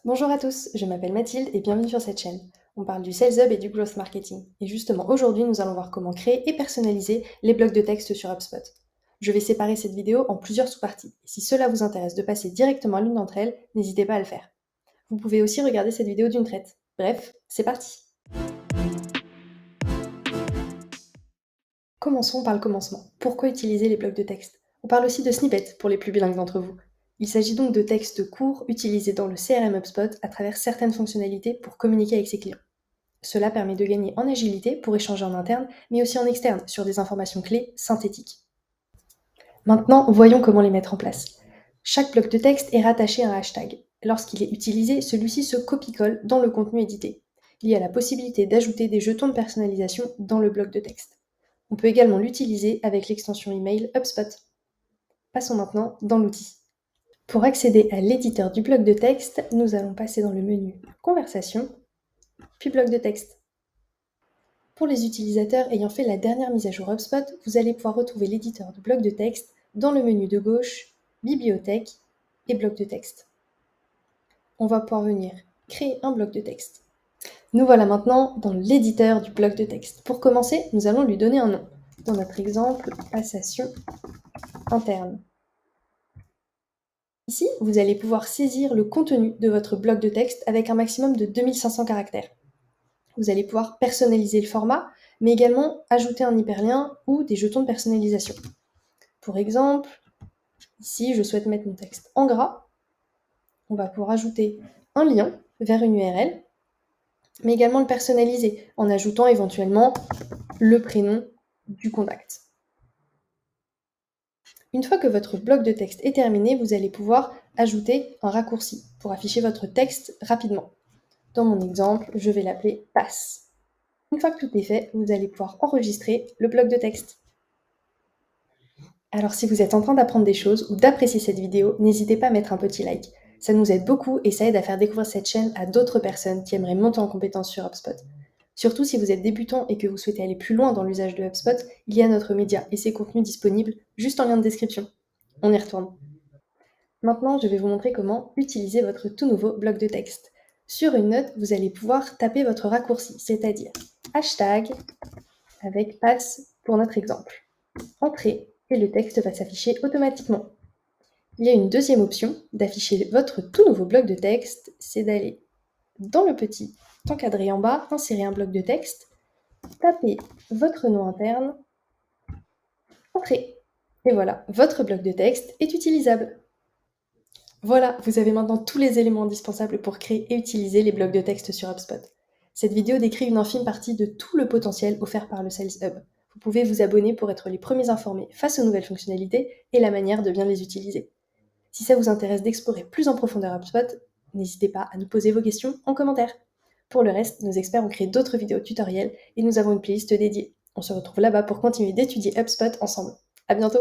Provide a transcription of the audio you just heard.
Bonjour à tous, je m'appelle Mathilde et bienvenue sur cette chaîne. On parle du Sales Hub et du Growth Marketing. Et justement, aujourd'hui, nous allons voir comment créer et personnaliser les blocs de texte sur HubSpot. Je vais séparer cette vidéo en plusieurs sous-parties. Et si cela vous intéresse de passer directement à l'une d'entre elles, n'hésitez pas à le faire. Vous pouvez aussi regarder cette vidéo d'une traite. Bref, c'est parti. Commençons par le commencement. Pourquoi utiliser les blocs de texte? On parle aussi de snippets pour les plus bilingues d'entre vous. Il s'agit donc de textes courts utilisés dans le CRM HubSpot à travers certaines fonctionnalités pour communiquer avec ses clients. Cela permet de gagner en agilité pour échanger en interne, mais aussi en externe sur des informations clés synthétiques. Maintenant, voyons comment les mettre en place. Chaque bloc de texte est rattaché à un hashtag. Lorsqu'il est utilisé, celui-ci se copie-colle dans le contenu édité. Il y a la possibilité d'ajouter des jetons de personnalisation dans le bloc de texte. On peut également l'utiliser avec l'extension email HubSpot. Passons maintenant dans l'outil. Pour accéder à l'éditeur du bloc de texte, nous allons passer dans le menu Conversation, puis bloc de texte. Pour les utilisateurs ayant fait la dernière mise à jour HubSpot, vous allez pouvoir retrouver l'éditeur de bloc de texte dans le menu de gauche, Bibliothèque et bloc de texte. On va pouvoir venir créer un bloc de texte. Nous voilà maintenant dans l'éditeur du bloc de texte. Pour commencer, nous allons lui donner un nom. Dans notre exemple, passation interne. Ici, vous allez pouvoir saisir le contenu de votre bloc de texte avec un maximum de 2500 caractères. Vous allez pouvoir personnaliser le format, mais également ajouter un hyperlien ou des jetons de personnalisation. Pour exemple, ici, je souhaite mettre mon texte en gras. On va pouvoir ajouter un lien vers une URL, mais également le personnaliser en ajoutant éventuellement le prénom du contact. Une fois que votre bloc de texte est terminé, vous allez pouvoir ajouter un raccourci pour afficher votre texte rapidement. Dans mon exemple, je vais l'appeler passe. Une fois que tout est fait, vous allez pouvoir enregistrer le bloc de texte. Alors si vous êtes en train d'apprendre des choses ou d'apprécier cette vidéo, n'hésitez pas à mettre un petit like. Ça nous aide beaucoup et ça aide à faire découvrir cette chaîne à d'autres personnes qui aimeraient monter en compétence sur HubSpot. Surtout si vous êtes débutant et que vous souhaitez aller plus loin dans l'usage de HubSpot, il y a notre média et ses contenus disponibles juste en lien de description. On y retourne. Maintenant, je vais vous montrer comment utiliser votre tout nouveau bloc de texte. Sur une note, vous allez pouvoir taper votre raccourci, c'est-à-dire hashtag avec passe pour notre exemple. Entrez et le texte va s'afficher automatiquement. Il y a une deuxième option d'afficher votre tout nouveau bloc de texte, c'est d'aller dans le petit encadré en bas, insérer un bloc de texte, taper votre nom interne, entrez. Et voilà, votre bloc de texte est utilisable. Voilà, vous avez maintenant tous les éléments indispensables pour créer et utiliser les blocs de texte sur HubSpot. Cette vidéo décrit une infime partie de tout le potentiel offert par le Sales Hub. Vous pouvez vous abonner pour être les premiers informés face aux nouvelles fonctionnalités et la manière de bien les utiliser. Si ça vous intéresse d'explorer plus en profondeur HubSpot, n'hésitez pas à nous poser vos questions en commentaire. Pour le reste, nos experts ont créé d'autres vidéos tutoriels et nous avons une playlist dédiée. On se retrouve là-bas pour continuer d'étudier HubSpot ensemble. À bientôt!